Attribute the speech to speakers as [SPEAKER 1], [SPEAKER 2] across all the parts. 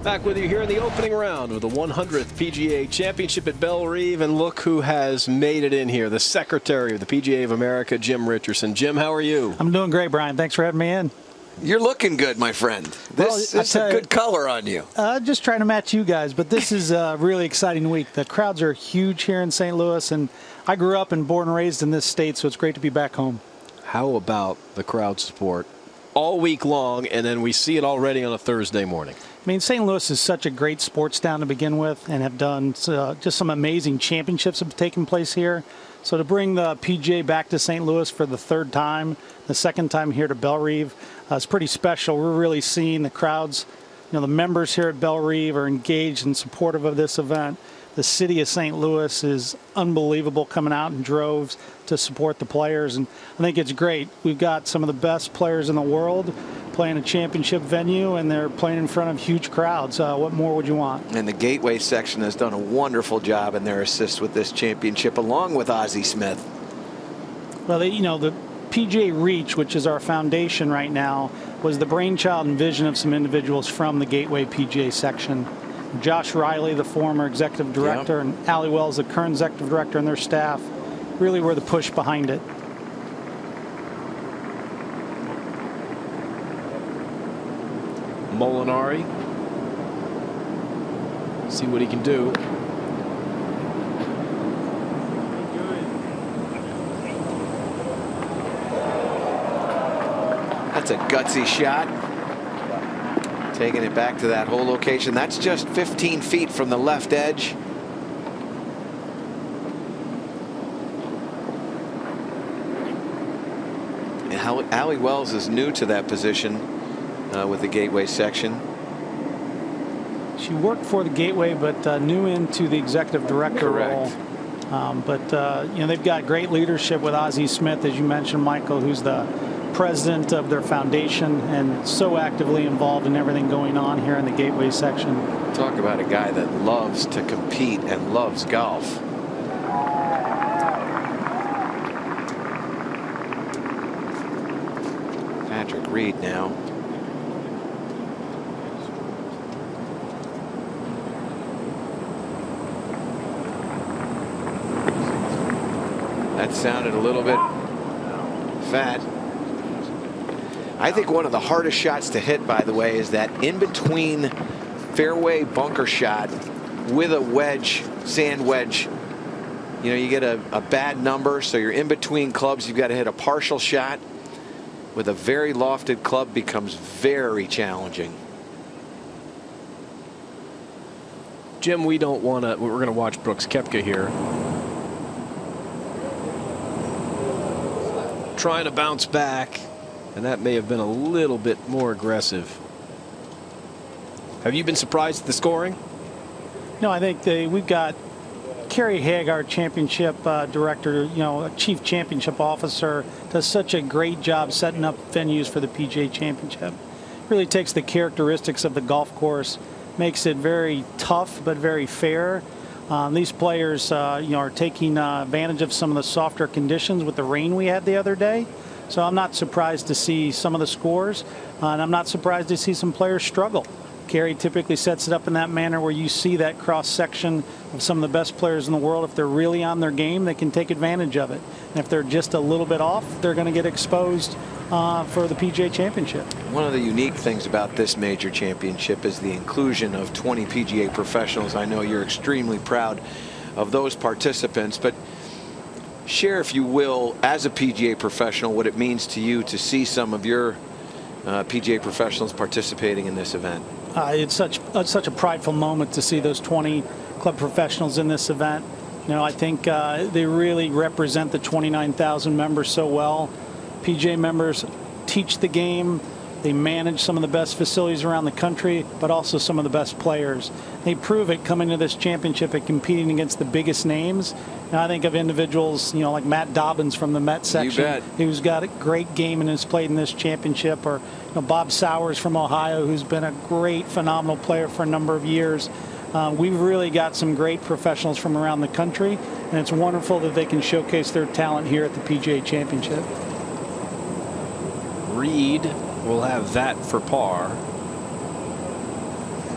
[SPEAKER 1] Back with you here in the opening round with the 100th PGA Championship at Bellerive, and look who has made it in here, the Secretary of the PGA of America, Jim Richardson. Jim, how are you?
[SPEAKER 2] I'm doing great, Brian. Thanks for having me in.
[SPEAKER 3] You're looking good, my friend. This is a good color on you.
[SPEAKER 2] Just trying to match you guys, but this is a really exciting week. The crowds are huge here in St. Louis, and I grew up and born and raised in this state, so it's great to be back home.
[SPEAKER 1] How about the crowd support all week long, and then we see it already on a Thursday morning?
[SPEAKER 2] I mean, St. Louis is such a great sports town to begin with, and have done just some amazing championships have taken place here. So to bring the PGA back to St. Louis for the third time, the second time here to Bellerive, it's pretty special. We're really seeing the crowds, the members here at Bellerive are engaged and supportive of this event. The city of St. Louis is unbelievable, coming out in droves to support the players, and I think it's great. We've got some of the best players in the world playing a championship venue, and they're playing in front of huge crowds. What more would you want?
[SPEAKER 3] And the Gateway section has done a wonderful job in their assist with this championship, along with Ozzie Smith.
[SPEAKER 2] Well, the PGA Reach, which is our foundation right now, was the brainchild and vision of some individuals from the Gateway PGA section. Josh Riley, the former executive director, and Allie Wells, the current executive director, and their staff really were the push behind it.
[SPEAKER 1] Molinari. See what he can do.
[SPEAKER 3] That's a gutsy shot. Taking it back to that hole location. That's just 15 feet from the left edge. Allie Wells is new to that position with the Gateway section.
[SPEAKER 2] She worked for the Gateway, but new into the executive director role. They've got great leadership with Ozzie Smith, as you mentioned, Michael, who's the president of their foundation and so actively involved in everything going on here in the Gateway section.
[SPEAKER 3] Talk about a guy that loves to compete and loves golf. Patrick Reed now. That sounded a little bit fat. I think one of the hardest shots to hit, by the way, is that in between fairway bunker shot with a wedge, sand wedge. You get a bad number, so you're in between clubs. You've got to hit a partial shot with a very lofted club, becomes very challenging.
[SPEAKER 1] Jim, we don't want to. We're going to watch Brooks Koepka here, trying to bounce back, and that may have been a little bit more aggressive. Have you been surprised at the scoring?
[SPEAKER 2] No, I think we've got Kerry Haig, our championship director, a chief championship officer, does such a great job setting up venues for the PGA Championship. Really takes the characteristics of the golf course, makes it very tough but very fair. These players, are taking advantage of some of the softer conditions with the rain we had the other day. So I'm not surprised to see some of the scores, and I'm not surprised to see some players struggle. Kerry typically sets it up in that manner where you see that cross section of some of the best players in the world. If they're really on their game, they can take advantage of it. And if they're just a little bit off, they're going to get exposed for the PGA Championship.
[SPEAKER 3] One of the unique things about this major championship is the inclusion of 20 PGA professionals. I know you're extremely proud of those participants, but share, if you will, as a PGA professional, what it means to you to see some of your PGA professionals participating in this event.
[SPEAKER 2] It's such a prideful moment to see those 20 club professionals in this event. I think they really represent the 29,000 members so well. PGA members teach the game. They manage some of the best facilities around the country, but also some of the best players. They prove it coming to this championship and competing against the biggest names. And I think of individuals, like Matt Dobbins from the Met section, who's got a great game and has played in this championship, or Bob Sowers from Ohio, who's been a great, phenomenal player for a number of years. We've really got some great professionals from around the country, and it's wonderful that they can showcase their talent here at the PGA Championship.
[SPEAKER 1] Reed will have that for par.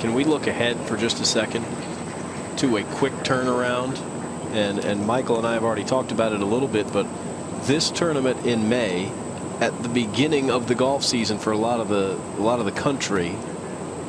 [SPEAKER 1] can we look ahead for just a second to a quick turnaround? And Michael and I have already talked about it a little bit, but this tournament in May, at the beginning of the golf season for a lot of the country,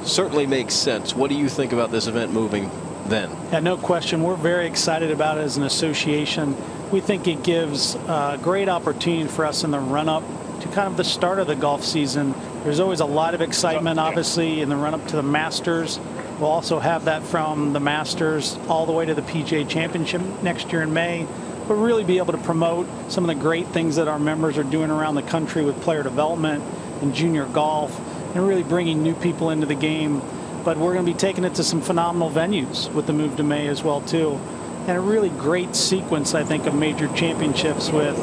[SPEAKER 1] certainly makes sense. What do you think about this event moving then?
[SPEAKER 2] Yeah, no question. We're very excited about it as an association. We think it gives a great opportunity for us in the run-up to kind of the start of the golf season. There's always a lot of excitement, obviously, in the run-up to the Masters. We'll also have that from the Masters all the way to the PGA Championship next year in May. But really be able to promote some of the great things that our members are doing around the country with player development and junior golf, and really bringing new people into the game. But we're going to be taking it to some phenomenal venues with the move to May as well, too. And a really great sequence, I think, of major championships with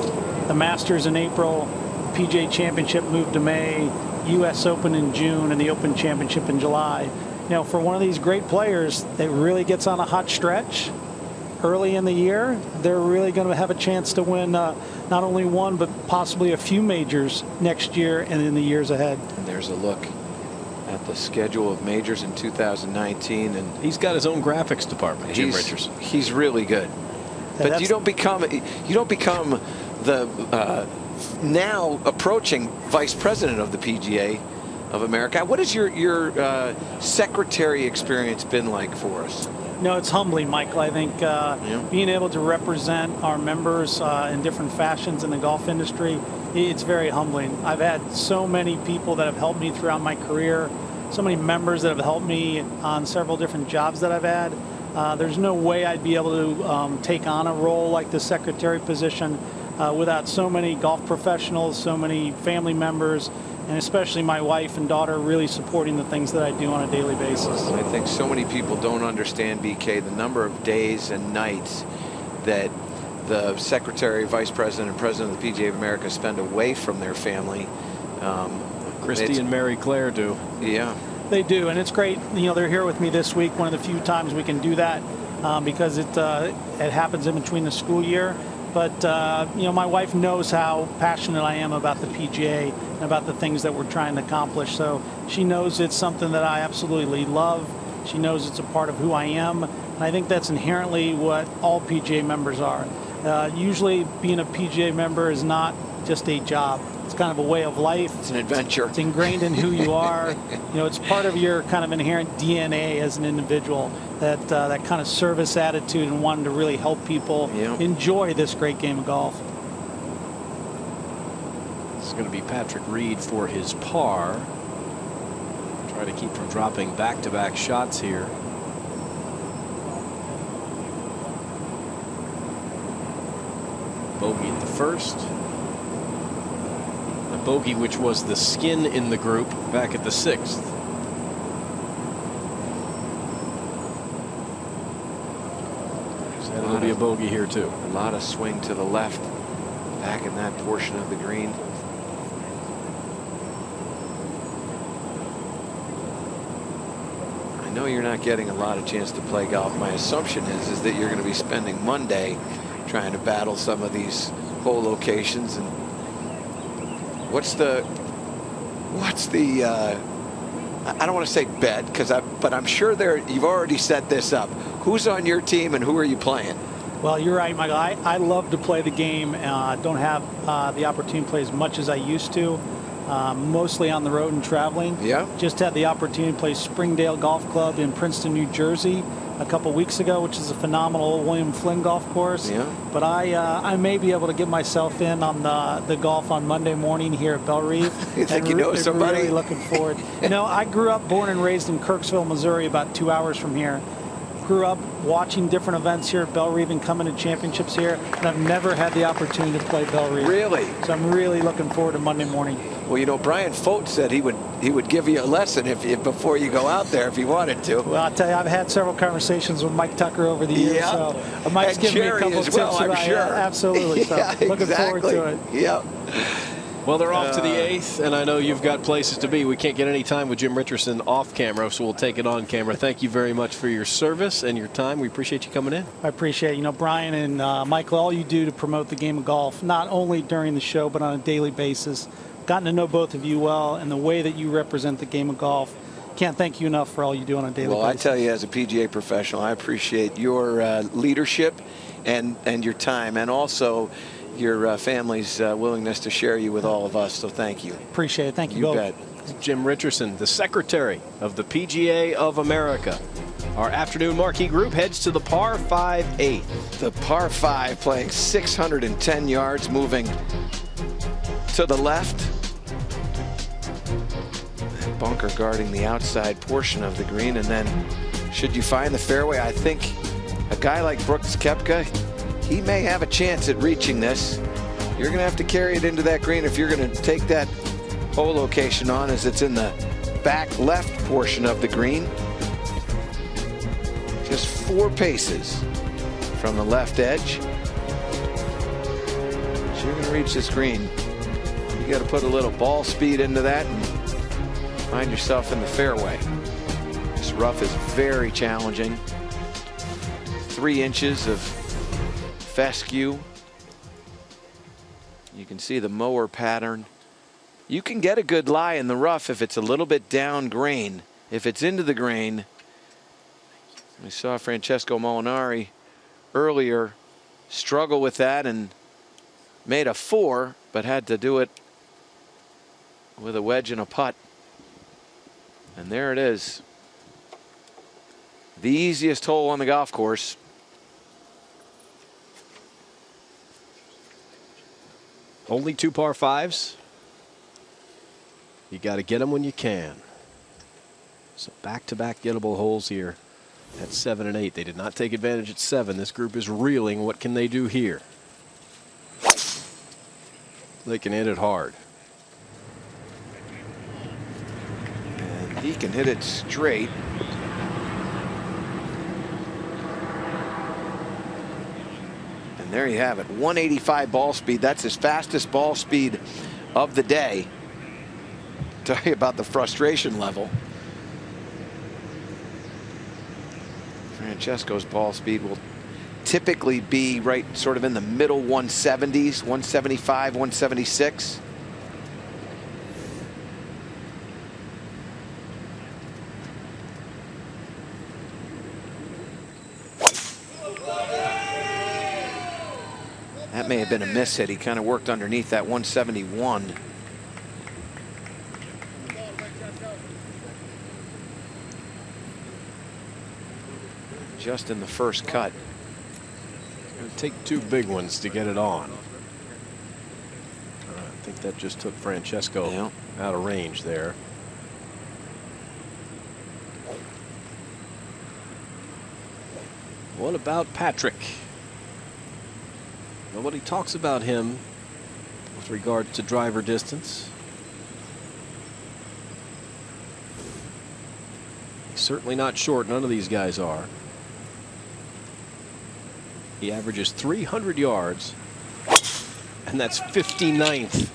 [SPEAKER 2] the Masters in April, PGA Championship move to May, U.S. Open in June, and the Open Championship in July. You know, for one of these great players that really gets on a hot stretch early in the year, they're really going to have a chance to win not only one, but possibly a few majors next year and in the years ahead.
[SPEAKER 3] And there's a look at the schedule of majors in 2019, and
[SPEAKER 1] he's got his own graphics department, Jim Richardson.
[SPEAKER 3] He's really good. But you don't become the now approaching vice president of the PGA of America. What has your secretary experience been like for us?
[SPEAKER 2] No, it's humbling, Michael. I think being able to represent our members in different fashions in the golf industry, it's very humbling. I've had so many people that have helped me throughout my career, so many members that have helped me on several different jobs that I've had. There's no way I'd be able to take on a role like the secretary position without so many golf professionals, so many family members, and especially my wife and daughter really supporting the things that I do on a daily basis.
[SPEAKER 3] I think so many people don't understand, BK, the number of days and nights that the secretary, vice president, and president of the PGA of America spend away from their family.
[SPEAKER 1] Christy and Mary Claire do.
[SPEAKER 3] Yeah.
[SPEAKER 2] They do, and it's great. You know, they're here with me this week, one of the few times we can do that because it happens in between the school year. But, you know, my wife knows how passionate I am about the PGA and about the things that we're trying to accomplish. So she knows it's something that I absolutely love. She knows it's a part of who I am. And I think that's inherently what all PGA members are. Usually being a PGA member is not just a job. It's kind of a way of life.
[SPEAKER 3] It's an adventure.
[SPEAKER 2] It's ingrained in who you are. You know, it's part of your kind of inherent DNA as an individual, that kind of service attitude and wanting to really help people enjoy this great game of golf.
[SPEAKER 1] This is going to be Patrick Reed for his par. Try to keep from dropping back-to-back shots here. Bogey at the first. A bogey which was the skin in the group back at the sixth. That'll be a bogey here too.
[SPEAKER 3] A lot of swing to the left back in that portion of the green. I know you're not getting a lot of chance to play golf. My assumption is that you're going to be spending Monday trying to battle some of these hole locations. And what's the I don't want to say bet, but I'm sure you've already set this up. Who's on your team and who are you playing?
[SPEAKER 2] Well, you're right, Michael. I love to play the game. Don't have the opportunity to play as much as I used to. Mostly on the road and traveling. Yeah. Just had the opportunity to play Springdale Golf Club in Princeton, New Jersey a couple weeks ago, which is a phenomenal William Flynn golf course. Yeah. But I may be able to get myself in on the golf on Monday morning here at Bellerive.
[SPEAKER 3] You think you know somebody?
[SPEAKER 2] Really looking forward. You know, I grew up, born and raised in Kirksville, Missouri, about 2 hours from here. Grew up watching different events here at Bellerive and coming to championships here, and I've never had the opportunity to play Bellerive.
[SPEAKER 3] Really?
[SPEAKER 2] So I'm really looking forward to Monday morning.
[SPEAKER 3] Well, you know, Brian Fote said he would give you a lesson if before you go out there if he wanted to.
[SPEAKER 2] Well, I'll tell you, I've had several conversations with Mike Tucker over the years, so Mike's given me a couple of tips.
[SPEAKER 3] I'm sure.
[SPEAKER 2] Absolutely. So looking forward to it.
[SPEAKER 3] Yeah.
[SPEAKER 1] Well, they're off to the 8th, and I know you've got places to be. We can't get any time with Jim Richardson off camera, so we'll take it on camera. Thank you very much for your service and your time. We appreciate you coming in.
[SPEAKER 2] I appreciate it. You know, Brian and Michael, all you do to promote the game of golf, not only during the show, but on a daily basis. Gotten to know both of you well, and the way that you represent the game of golf can't thank you enough for all you do on a daily
[SPEAKER 3] Well,
[SPEAKER 2] basis.
[SPEAKER 3] I tell you, as a PGA professional, I appreciate your leadership and your time, and also your family's willingness to share you with all of us. So thank you.
[SPEAKER 2] Appreciate it. Thank you,
[SPEAKER 3] You
[SPEAKER 2] both.
[SPEAKER 3] bet.
[SPEAKER 1] Jim Richardson, the secretary of the PGA of America. Our afternoon marquee group heads to the par 5 8th.
[SPEAKER 3] The par 5 playing 610 yards, moving to the left. Bunker guarding the outside portion of the green, and then should you find the fairway, I think a guy like Brooks Koepka, he may have a chance at reaching this. You're going to have to carry it into that green if you're going to take that hole location on, as it's in the back left portion of the green. Just 4 paces from the left edge. So you're going to reach this green. You got to put a little ball speed into that and find yourself in the fairway. This rough is very challenging. 3 inches of fescue. You can see the mower pattern. You can get a good lie in the rough if it's a little bit down grain. If it's into the grain, we saw Francesco Molinari earlier struggle with that and made a 4, but had to do it with a wedge and a putt. And there it is. The easiest hole on the golf course.
[SPEAKER 1] Only 2 par 5s. You got to get them when you can. So back-to-back gettable holes here at 7 and 8. They did not take advantage at 7. This group is reeling. What can they do here? They can hit it hard.
[SPEAKER 3] And he can hit it straight. And there you have it. 185 ball speed. That's his fastest ball speed of the day. Tell you about the frustration level. Francesco's ball speed will typically be right sort of in the middle 170s, 175, 176. That may have been a miss hit. He kind of worked underneath that 171. Just in the first cut.
[SPEAKER 1] It's going to take 2 big ones to get it on. I think that just took Francesco out of range there. What about Patrick? Nobody talks about him with regard to driver distance. He's certainly not short. None of these guys are. He averages 300 yards, and that's 59th.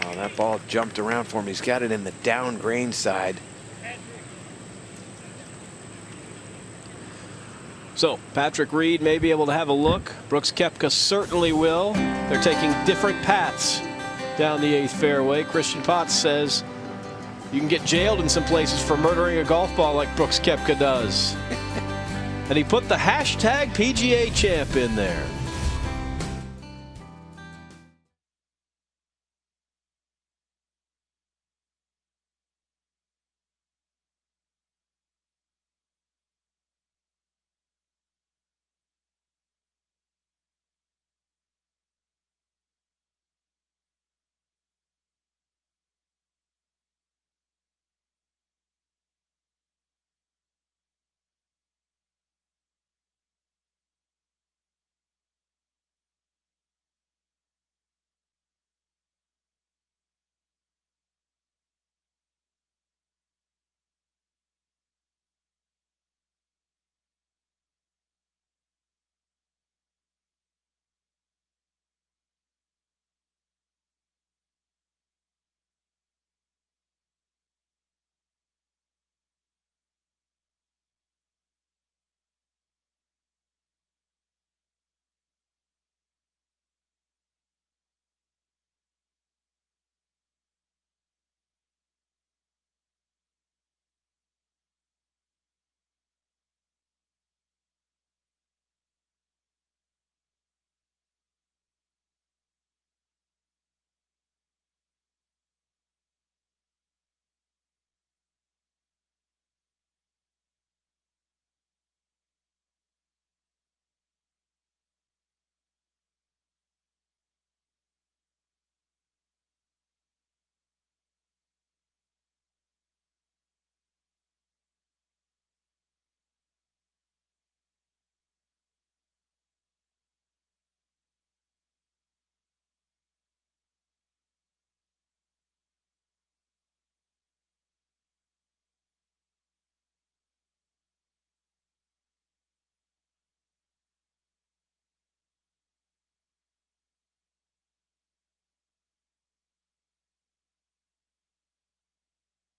[SPEAKER 3] Oh, that ball jumped around for him. He's got it in the down grain side.
[SPEAKER 1] So Patrick Reed may be able to have a look. Brooks Koepka certainly will. They're taking different paths down the 8th fairway. Christian Potts says you can get jailed in some places for murdering a golf ball like Brooks Koepka does. And he put the hashtag PGA champ in there.